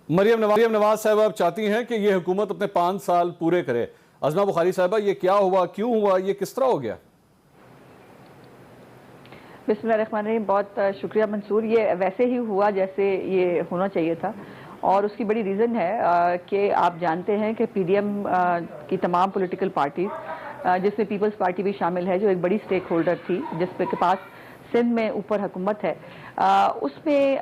मरियम नवाज साहब आप चाहती हैं कि ये हुकूमत अपने 5 साल पूरे करे। अज़मा बुखारी साहबा, ये क्या हुआ, क्यों हुआ, ये किस तरह हो गया? बिस्मिल्लाहिर्रहमानिर्रहीम। बहुत शुक्रिया मंसूर। ये वैसे ही हुआ जैसे ये होना चाहिए था, और उसकी बड़ी रीज़न है कि आप जानते हैं कि पीडीएम की तमाम पॉलिटिकल पार्टीज, जिसमें पीपल्स पार्टी भी शामिल है जो एक बड़ी स्टेक होल्डर थी, जिसपे के पास सिंध में ऊपर हुकूमत है, उसमें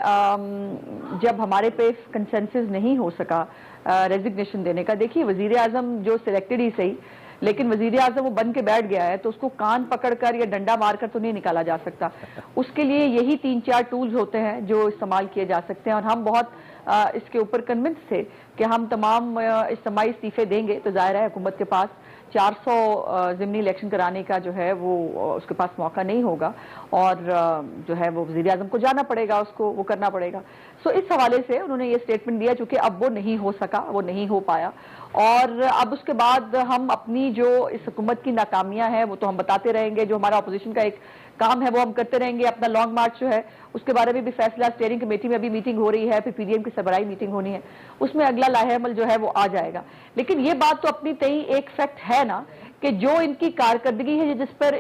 जब हमारे पे कंसेंसस नहीं हो सका रेजिग्नेशन देने का। देखिए, वजीर आजम जो सिलेक्टेड ही सही, लेकिन वजीर आजम वो बन के बैठ गया है, तो उसको कान पकड़कर या डंडा मारकर तो नहीं निकाला जा सकता। उसके लिए यही 3-4 टूल्स होते हैं जो इस्तेमाल किए जा सकते हैं, और हम बहुत इसके ऊपर कन्विंस थे कि हम तमाम इज्तिमाई इस्तीफे देंगे तो जाहिर है हुकूमत के पास 400 ज़िमनी इलेक्शन कराने का जो है वो उसके पास मौका नहीं होगा, और जो है वो वज़ीर आज़म को जाना पड़ेगा, उसको वो करना पड़ेगा। सो इस हवाले से उन्होंने ये स्टेटमेंट दिया, चूंकि अब वो नहीं हो सका, वो नहीं हो पाया, और अब उसके बाद हम अपनी जो इस हुकूमत की नाकामियां हैं वो तो हम बताते रहेंगे, जो हमारा अपोजिशन का एक काम है वो हम करते रहेंगे। अपना लॉन्ग मार्च जो है उसके बारे में भी फैसला स्टीयरिंग कमेटी में अभी मीटिंग हो रही है, फिर पीडीएम की सरबराही मीटिंग होनी है, उसमें अगला लाहेअमल जो है वो आ जाएगा। लेकिन ये बात तो अपनी तय एक फैक्ट है ना कि जो इनकी कारकर्दगी है, जिस पर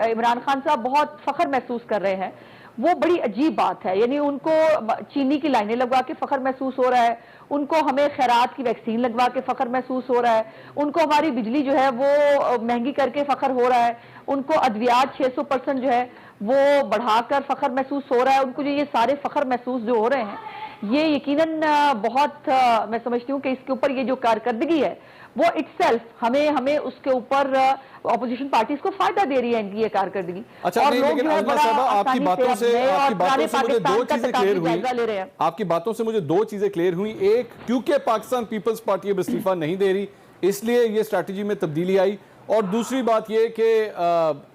इमरान खान साहब बहुत फख्र महसूस कर रहे हैं, वो बड़ी अजीब बात है। यानी उनको चीनी की लाइनें लगवा के फख्र महसूस हो रहा है, उनको हमें खैरात की वैक्सीन लगवा के फख्र महसूस हो रहा है, उनको हमारी बिजली जो है वो महंगी करके फख्र हो रहा है, उनको अद्वियात 600% जो है वो बढ़ाकर फख्र महसूस हो रहा है। उनको जो ये सारे फख्र महसूस जो हो रहे हैं, ये यकीनन बहुत मैं समझती हूँ कि इसके ऊपर ये जो कारकर्दगी है वो इटसेल्फ हमें उसके ऊपर ऑपोजिशन पार्टीज को फायदा दे रही है इनकी ये कारकर्दगी। अच्छा, और लोग जो है बड़ा आपकी बातों से मुझे दो चीजें क्लियर हुई। आपकी बातों से मुझे दो चीजें क्लियर हुई। एक, क्योंकि पाकिस्तान पीपल्स पार्टी अब इस्तीफा नहीं दे रही, इसलिए ये स्ट्रैटेजी में तब्दीली आई, और दूसरी बात ये कि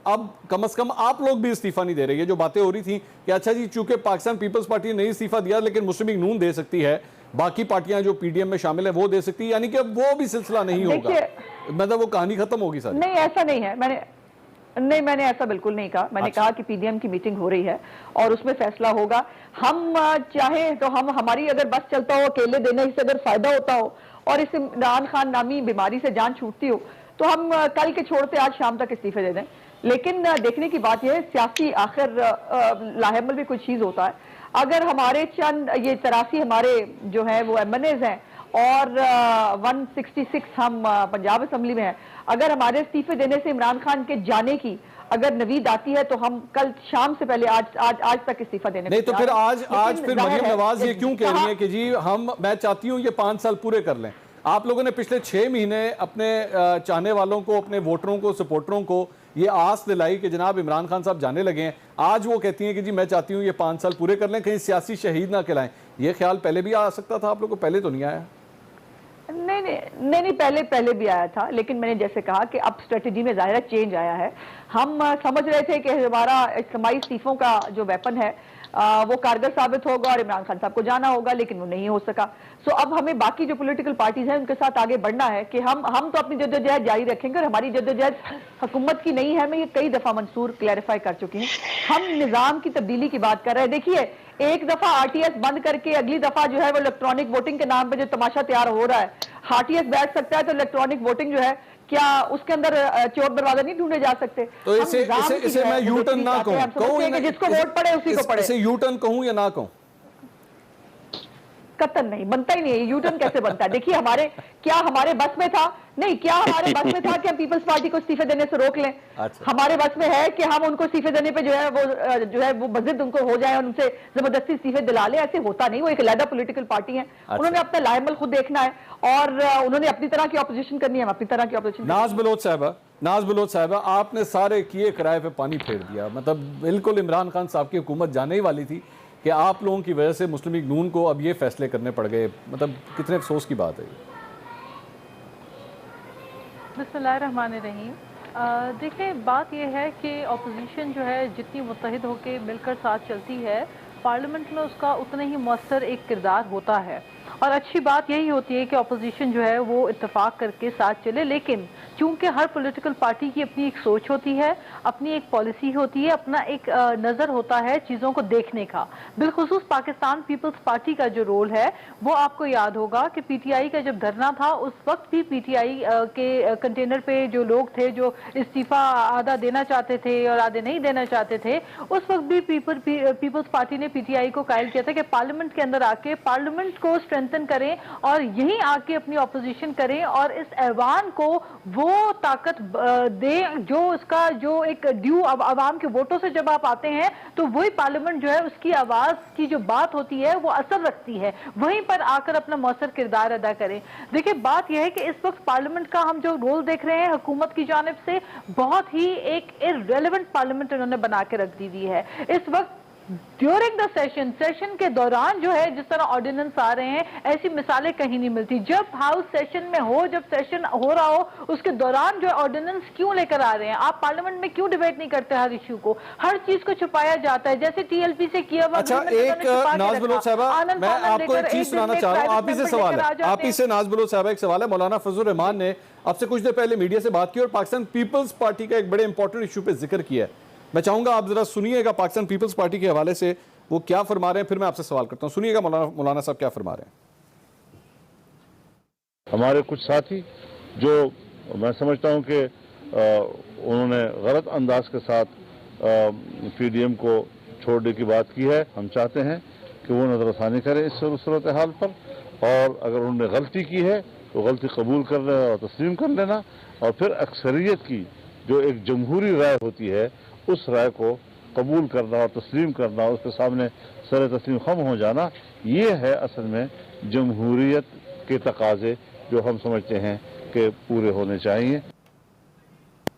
अब कम से कम आप लोग भी इस्तीफा नहीं दे रहे। ये जो बातें हो रही थी कि अच्छा जी चूंकि पाकिस्तान पीपल्स पार्टी ने नहीं इस्तीफा दिया लेकिन मुस्लिम लीग नून दे सकती है, बाकी पार्टियां जो पीडीएम में शामिल है वो दे सकती है, यानी कि अब वो भी सिलसिला नहीं होगा, मतलब वो कहानी खत्म होगी सारी। नहीं, ऐसा नहीं है। मैंने ऐसा बिल्कुल नहीं कहा। मैंने कहा कि पीडीएम की मीटिंग हो रही है और उसमें फैसला होगा। हम चाहे तो हमारी अगर बस चलता हो, अकेले देने से अगर फायदा होता हो और इस इमरान खान नामी बीमारी से जान छूटती हो, तो हम कल के छोड़ते आज शाम तक इस्तीफे दे दें। लेकिन देखने की बात यह है, सियासी आखिर लाहेमल भी कोई चीज होता है। अगर हमारे चंद ये 83 हमारे जो है वो एमएनएज हैं और 166 हम पंजाब असेंबली में हैं, अगर हमारे इस्तीफे देने से इमरान खान के जाने की अगर नवीद आती है तो हम कल शाम से पहले आज तक इस्तीफा देने नहीं, तो फिर आज फिर मरियम नवाज ये क्यों कह रही है कि जी मैं चाहती हूं ये 5 साल पूरे कर लें। आप लोगों ने पिछले 6 महीने अपने चाहने वालों को, अपने वोटरों को, सपोर्टरों को ये आस दिलाई कि जनाब इमरान खान साहब जाने लगे हैं। आज वो कहती हैं कि जी मैं चाहती हूँ ये 5 साल पूरे कर लें, कहीं सियासी शहीद ना कहलाएं। ये ख्याल पहले भी आ सकता था आप लोगों को, पहले तो नहीं आया? नहीं, पहले भी आया था, लेकिन मैंने जैसे कहा कि अब स्ट्रेटेजी में ज़ाहिर चेंज आया है। हम समझ रहे थे कि हमारा इज्तिमाई इस्तीफों का जो वेपन है वो कारगर साबित होगा और इमरान खान साहब को जाना होगा, लेकिन वो नहीं हो सका। सो अब हमें बाकी जो पॉलिटिकल पार्टीज हैं उनके साथ आगे बढ़ना है कि हम तो अपनी जद्दोजहद जारी रखेंगे, और हमारी जद्दोजहद हुकूमत की नहीं है। मैं ये कई दफा मंसूर क्लैरिफाई कर चुकी हूँ। हम निजाम की तब्दीली की बात कर रहे हैं। देखिए, एक दफा आरटीएस बंद करके अगली दफा जो है वो इलेक्ट्रॉनिक वोटिंग के नाम पे जो तमाशा तैयार हो रहा है, आरटीएस बैठ सकता है तो इलेक्ट्रॉनिक वोटिंग जो है, क्या उसके अंदर चोर दरवाजा नहीं ढूंढे जा सकते? तो इसे मैं यू टर्न ना कहूं, जिसको वोट पड़े उसी को पड़े। इसे यू टर्न कहूं या ना कहूं? कतन नहीं, बनता ही नहीं है। यूटर्न कैसे बनता है? देखिए, हमारे बस में था नहीं, क्या हमारे बस में था कि हम पीपल्स पार्टी को इस्तीफे देने से रोक लें? अच्छा। हमारे बस में है कि हम उनको इस्तीफे देने पे जो है वो बजिद उनको हो जाए और उनसे जबरदस्ती इस्तीफे दिला ले? ऐसे होता नहीं। वो एक अलग पॉलिटिकल पार्टी है। अच्छा। उन्होंने अपना लाहेमल खुद देखना है और उन्होंने अपनी तरह की ऑपोजिशन करनी है, हम अपनी तरह की ऑपोजिशन। नाज बलोच साहबा, आपने सारे किए किराए पे पानी फेर दिया। मतलब बिल्कुल इमरान खान साहब की हुकूमत जाने ही वाली थी कि आप लोगों की वजह से मुस्लिम लीग नून को अब ये फैसले करने पड़ गए। मतलब कितने अफसोस की बात है। बिस्मिल्लाहिर्रहमानिर्रहीम। देखिए, बात यह है कि अपोजिशन जो है जितनी मुत्तहिद होकर मिलकर साथ चलती है, पार्लियामेंट में उसका उतना ही मौसर एक किरदार होता है। और अच्छी बात यही होती है कि ऑपोजिशन जो है वो इत्तेफाक करके साथ चले, लेकिन चूंकि हर पॉलिटिकल पार्टी की अपनी एक सोच होती है, अपनी एक पॉलिसी होती है, अपना एक नजर होता है चीजों को देखने का। बिलखुसूस पाकिस्तान पीपल्स पार्टी का जो रोल है वो आपको याद होगा कि पीटीआई का जब धरना था उस वक्त भी पीटीआई के कंटेनर पे जो लोग थे जो इस्तीफा आधा देना चाहते थे और आधे नहीं देना चाहते थे, उस वक्त भी पीपल्स पार्टी ने पीटीआई को कायल किया था कि पार्लियामेंट के अंदर आके पार्लियामेंट को स्ट्रेंथन करें और यहीं आके अपनी ऑपोजिशन करें और इस ऐवान को वो ताकत दे जो उसका जो एक ड्यू आवाम के वोटों से जब आप आते हैं तो वही पार्लियामेंट जो है उसकी आवाज की जो बात होती है वो असर रखती है, वहीं पर आकर अपना मौसर किरदार अदा करें। देखिए बात यह है कि इस वक्त पार्लियामेंट का हम जो रोल देख रहे हैं हुकूमत की जानिब से बहुत ही एक इररेलेवेंट पार्लियामेंट इन्होंने बना के रख दी हुई है। इस वक्त ड्यूरिंग द सेशन के दौरान जो है जिस तरह ऑर्डिनेंस आ रहे हैं ऐसी मिसालें कहीं नहीं मिलती। जब हाउस सेशन में हो, जब सेशन हो रहा हो, उसके दौरान जो ऑर्डिनेंस क्यों लेकर आ रहे हैं? आप पार्लियामेंट में क्यों डिबेट नहीं करते? हर इश्यू को, हर चीज को छुपाया जाता है, जैसे टीएलपी से किया हुआ। अच्छा, एक नाज बलोच साहबा, मैं आपको एक चीज सुनाना चाह रहा हूँ, आप ही से सवाल है, आप ही से नाज बलोच साहबा एक सवाल है। मौलाना फजल रहमान ने आपसे कुछ देर पहले मीडिया से बात की और पाकिस्तान पीपल्स पार्टी का एक बड़े इंपॉर्टेंट इशू पे जिक्र किया है। मैं चाहूंगा आप जरा सुनिएगा पाकिस्तान पीपल्स पार्टी के हवाले से वो क्या फरमा रहे हैं, फिर मैं आपसे सवाल करता हूं। सुनिएगा मौलाना साहब क्या फरमा रहे हैं। हमारे कुछ साथी जो मैं समझता हूं कि उन्होंने गलत अंदाज के साथ पीडीएम को छोड़ने की बात की है, हम चाहते हैं कि वो नजरसानी करें इस सूरत हाल पर, और अगर उन्होंने गलती की है तो गलती कबूल कर लेना और तस्लीम कर लेना, और फिर अक्सरियत की जो एक जमहूरी राय होती है उस राय को कबूल करना और तस्लीम करना, उसके सामने सर तस्लीम खम हो जाना, ये है असल में जमहूरियत के तकाजे जो हम समझते हैं कि पूरे होने चाहिए।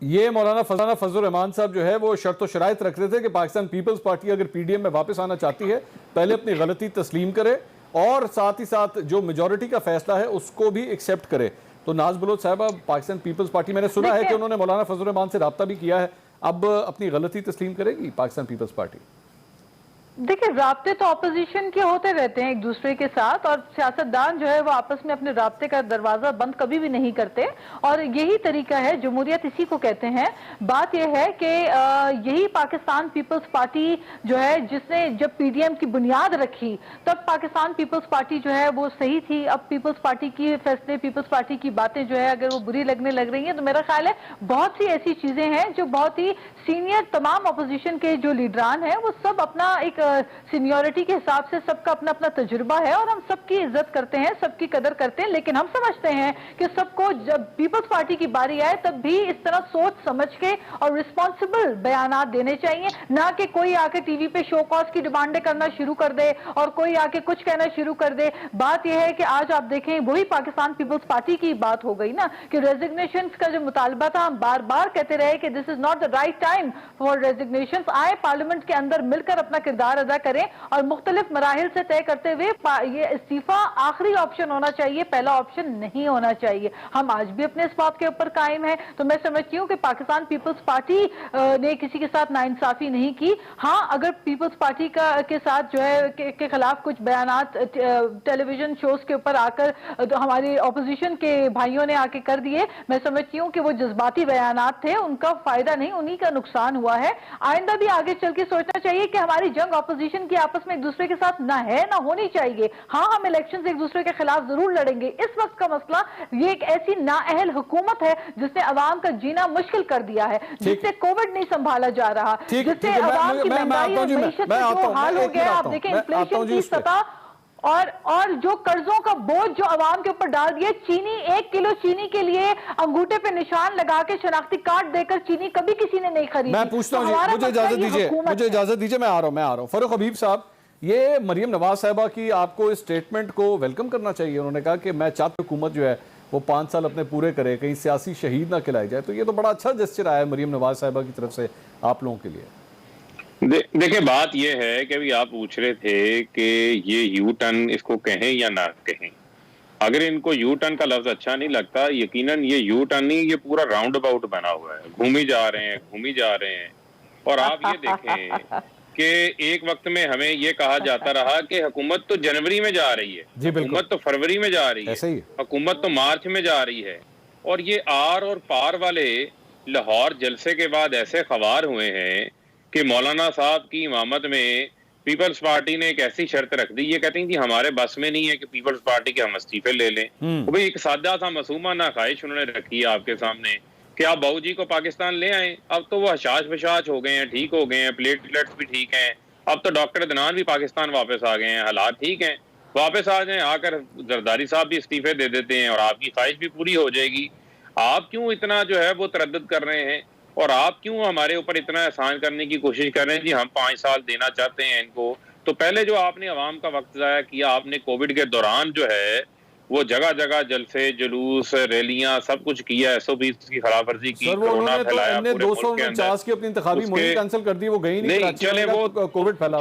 ये मौलाना फजल रहमान साहब जो है वो शर्त व शराइत रख रहे थे कि पाकिस्तान पीपल्स पार्टी अगर पीडीएम में वापस आना चाहती है पहले अपनी गलती तस्लीम करे और साथ ही साथ जो मेजॉरिटी का फैसला है उसको भी एक्सेप्ट करे। तो नाज बलोच साहब, पाकिस्तान पीपल्स पार्टी, मैंने सुना है कि उन्होंने मौलाना फजल रहमान से राब्ता भी किया है, अब अपनी गलती तस्लीम करेगी पाकिस्तान पीपल्स पार्टी? देखिए, राब्ते तो ऑपोजिशन के होते रहते हैं एक दूसरे के साथ, और सियासतदान जो है वो आपस में अपने राब्ते का दरवाजा बंद कभी भी नहीं करते, और यही तरीका है, जमहूरियत इसी को कहते हैं। बात यह है कि यही पाकिस्तान पीपल्स पार्टी जो है जिसने जब पीडीएम की बुनियाद रखी तब पाकिस्तान पीपल्स पार्टी जो है वो सही थी। अब पीपल्स पार्टी की फैसले, पीपल्स पार्टी की बातें जो है अगर वो बुरी लगने लग रही हैं तो मेरा ख्याल है बहुत सी ऐसी चीजें हैं जो बहुत ही सीनियर तमाम अपोजिशन के जो लीडरान हैं वो सब अपना एक सीनियोरिटी के हिसाब से सबका अपना अपना तजुर्बा है और हम सबकी इज्जत करते हैं, सबकी कदर करते हैं, लेकिन हम समझते हैं कि सबको जब पीपल्स पार्टी की बारी आए तब भी इस तरह सोच समझ के और रिस्पॉन्सिबल बयानात देने चाहिए, ना कि कोई आके टीवी पे शो कॉज की डिमांडें करना शुरू कर दे और कोई आके कुछ कहना शुरू कर दे। बात यह है कि आज आप देखें वही पाकिस्तान पीपल्स पार्टी की बात हो गई ना कि रेजिग्नेशन का जो मुतालबा था, हम बार बार कहते रहे कि this is not the right time for resignation. आए पार्लियामेंट के अंदर मिलकर अपना किरदार अदा करें और मुख्तलिफ मराहिल से तय करते हुए ये इस्तीफा आखिरी ऑप्शन होना चाहिए, पहला ऑप्शन नहीं होना चाहिए। हम आज भी अपने इस बात के ऊपर कायम है। तो मैं समझती हूँ कि पाकिस्तान पीपल्स पार्टी ने किसी के साथ नाइंसाफी नहीं की। हाँ, अगर पीपल्स पार्टी के साथ जो है के खिलाफ कुछ बयानात टेलीविजन शोज के ऊपर आकर हमारी ऑपोजिशन के भाइयों ने आके कर दिए, मैं समझती हूँ कि वो जज्बाती बयानात थे, उनका फायदा नहीं, उन्हीं का नुकसान हुआ है। आइंदा भी आगे चल के सोचना चाहिए कि हमारी जंग ऑपोजिशन की आपस में एक दूसरे के साथ ना है ना होनी चाहिए। हाँ, हम इलेक्शन एक दूसरे के खिलाफ जरूर लड़ेंगे। इस वक्त का मसला ये एक ऐसी नाअहल हुकूमत है जिसने अवाम का जीना मुश्किल कर दिया है, जिससे कोविड नहीं संभाला जा रहा, जिससे अवाम की महंगाई और मईशत का जो हाल हो गया, आप देखें इन्फ्लेशन की सतह और जो कर्जों का बोझ जो अवाम के ऊपर डाल दिया। चीनी, 1 किलो चीनी के लिए अंगूठे पे निशान लगा के शनाख्ती कार्ड देकर चीनी कभी किसी ने नहीं खरीदी। मैं पूछता हूं, मुझे इजाजत दीजिए, मैं आ रहा हूं। फरूख हबीब साहब, ये मरियम नवाज साहबा की आपको इस स्टेटमेंट को वेलकम करना चाहिए। उन्होंने कहा कि मैं चाहती हुकूमत जो है वो 5 साल अपने पूरे करे, कहीं सियासी शहीद ना खिलाए जाए। तो ये तो बड़ा अच्छा जेस्चर आया मरियम नवाज साहबा की तरफ से आप लोगों के लिए। देखिए, बात यह है कि अभी आप पूछ रहे थे कि ये यू टर्न इसको कहें या ना कहें। अगर इनको यू टर्न का लफ्ज अच्छा नहीं लगता, यकीनन ये यू टर्न नहीं, ये पूरा राउंड अबाउट बना हुआ है, घूमी जा रहे हैं। और आप ये देखें कि एक वक्त में हमें ये कहा जाता रहा कि हुकूमत तो जनवरी में जा रही है, जी बिल्कुल, हुकूमत तो फरवरी में जा रही ऐसे है, ही हुकूमत तो मार्च में जा रही है। और ये आर और पार वाले लाहौर जलसे के बाद ऐसे खबर हुए हैं कि मौलाना साहब की इमामत में पीपल्स पार्टी ने एक ऐसी शर्त रख दी, ये कहते हैं कि हमारे बस में नहीं है कि पीपल्स पार्टी के हम इस्तीफे ले लें। तो भाई एक सादा सा मासूमाना ख्वाहिश उन्होंने रखी है आपके सामने कि आप बाबू जी को पाकिस्तान ले आए। अब तो वो हशाश बशाश हो गए हैं, ठीक हो गए हैं, प्लेटलेट्स भी ठीक हैं, अब तो डॉक्टर अदनान भी पाकिस्तान वापस आ गए हैं, हालात ठीक हैं, वापस आ जाएं, आकर जरदारी साहब भी इस्तीफे दे देते हैं और आपकी ख्वाहिश भी पूरी हो जाएगी। आप क्यों इतना जो है वो तरद्दुद कर रहे हैं और आप क्यों हमारे ऊपर इतना एहसान करने की कोशिश कर रहे हैं? जी हम 5 साल देना चाहते हैं इनको। तो पहले जो आपने अवाम का वक्त ज़ाया किया, आपने कोविड के दौरान जो है वो जगह जगह जलसे, जुलूस, रैलियां सब कुछ किया, SOP की खिलाफ वर्जी की, सर वो कोरोना उन्होंने तो फैलाया अन्य पूरे मुल्क के अंदर। 249 की अपनी इंतखाबी मुहिम उसके- कैंसिल कर दी, वो गई नहीं कराची चले में, वो कोविड फैला।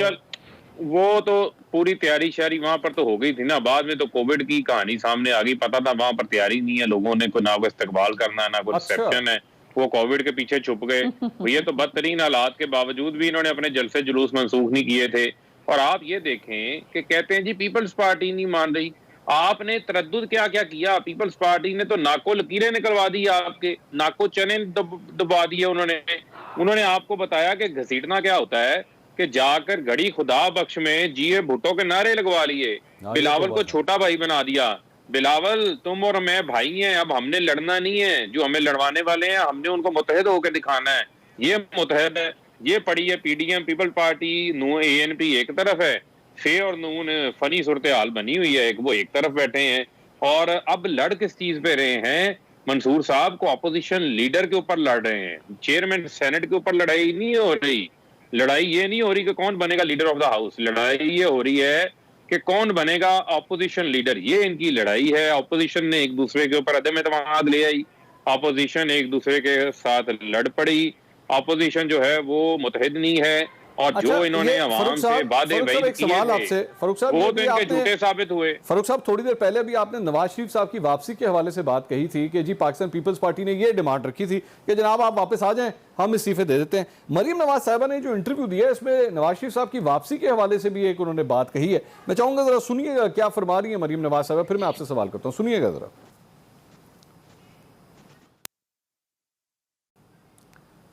वो तो पूरी तैयारी शारी वहां पर तो हो गई थी ना, बाद में तो कोविड की कहानी सामने आ गई। पता था वहां पर तैयारी नहीं है, लोगों ने कोई ना कोई इस्तकबाल करना है, ना कोई अच्छा। रिसेप्शन है, वो कोविड के पीछे छुप गए। तो ये तो बदतरीन हालात के बावजूद भी इन्होंने अपने जलसे जुलूस मंसूख नहीं किए थे। और आप ये देखें कि कहते हैं जी पीपल्स पार्टी नहीं मान रही। आपने तरद्दुद क्या क्या किया? पीपल्स पार्टी ने तो नाको लकीरें निकलवा दी, आपके नाको चने दबा दिए उन्होंने आपको बताया कि घसीटना क्या होता है, कि जाकर घड़ी खुदा बख्श में जीए भुट्टो के नारे लगवा लिए, बिलावल को छोटा भाई बना दिया। बिलावल तुम और मैं भाई हैं, अब हमने लड़ना नहीं है, जो हमें लड़वाने वाले हैं हमने उनको मुतहद होकर दिखाना है। ये मुतहद है, ये पड़ी है PDM पीपल पार्टी, ANP एक तरफ है, फे और नून फनी सूरत हाल बनी हुई है, वो एक तरफ बैठे हैं। और अब लड़ किस चीज पे रहे हैं? मंसूर साहब को अपोजिशन लीडर के ऊपर लड़ रहे हैं, चेयरमैन सेनेट के ऊपर लड़ाई नहीं हो रही। लड़ाई ये नहीं हो रही कि कौन बनेगा लीडर ऑफ द हाउस, लड़ाई ये हो रही है कि कौन बनेगा ऑपोजिशन लीडर। ये इनकी लड़ाई है। ऑपोजिशन ने एक दूसरे के ऊपर अदम एतमाद ले आई, ऑपोजिशन एक दूसरे के साथ लड़ पड़ी, ऑपोजिशन जो है वो मुतहद नहीं है। और अच्छा, जो इन्होंने अवाम से वादे वईद किए थे, फरूख साहब, वो तो इनके झूठे साबित हुए। फरूख साहब थोड़ी देर पहले भी आपने नवाज शरीफ साहब की वापसी के हवाले से बात कही थी कि जी पाकिस्तान पीपल्स पार्टी ने ये डिमांड रखी थी कि जनाब आप वापस आ जाएं, हम इस्तीफे दे देते हैं। मरीम नवाज साहबा ने जो इंटरव्यू दिया है इसमें नवाज शरीफ साहब की वापसी के हवाले से भी एक उन्होंने बात कही है। मैं चाहूंगा जरा सुनिएगा क्या फरमा रही है मरीम नवाज साहबा, फिर मैं आपसे सवाल करता हूँ, सुनिएगा जरा।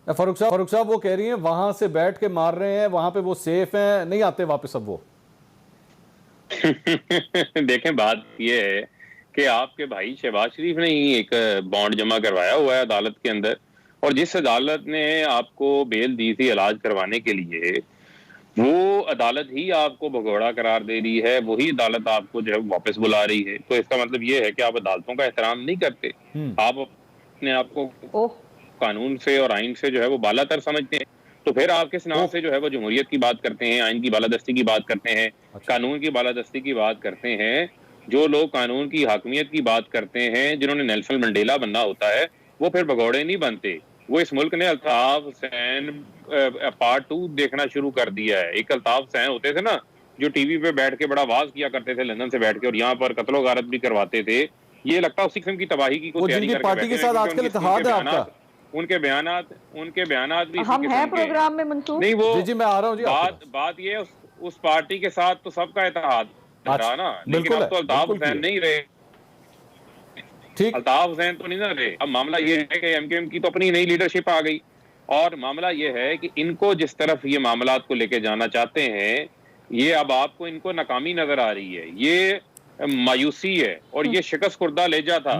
फरूख साहब वो कह रही हैं वहां से बैठ के मार रहे हैं, वहां पे वो सेफ हैं, नहीं आते वापस अब वो। देखें बात ये है कि आपके भाई शहबाज शरीफ ने ही एक बॉन्ड जमा करवाया हुआ है अदालत के अंदर, और जिस अदालत ने आपको बेल दी थी इलाज करवाने के लिए, वो अदालत ही आपको भगोड़ा करार दे रही है, वही अदालत आपको जो है वापस बुला रही है। तो इसका मतलब ये है कि आप अदालतों का एहतराम नहीं करते, आप अपने आपको कानून से और आइन से जो है वो बालातर समझते हैं। तो फिर आप किस नाम से जो है वो जमहूरियत की बात करते हैं, आइन की बालादस्ती की बात करते हैं, कानून की बालादस्ती की बात करते हैं। जो लोग कानून की हाकमियत की बात करते हैं, जिन्होंने नेल्सन मंडेला बनना होता है, वो फिर भगौड़े नहीं बनते। वो इस मुल्क ने अल्ताफ हुसैन पार्ट 2 देखना शुरू कर दिया है। एक अल्ताफ हुसैन होते थे ना जो टीवी पे बैठ के बड़ा आवाज किया करते थे लंदन से बैठ के, और यहाँ पर कत्लो गारत भी करवाते थे। ये लगता है उसी किस्म की तबाही की तैयारी करके पार्टी के साथ आजकल इत्तेहाद है आपका। उनके बयानात भी हम हैं प्रोग्राम में मंसूर। नहीं, वो जी मैं आ रहा हूँ जी। बात ये उस पार्टी के साथ तो सबका इत्तेहाद रहा ना, लेकिन अब तो अल्ताफ हुसैन नहीं रहे, ठीक, अल्ताफ हुसैन तो नहीं ना रहे। अब मामला ये है कि MKM की तो अपनी नई लीडरशिप आ गई, और मामला ये है कि इनको जिस तरफ ये मामलात को लेके जाना चाहते हैं, ये अब आपको इनको नाकामी नजर आ रही है, ये मायूसी है और ये शिकस्त खुर्दा ले जाता।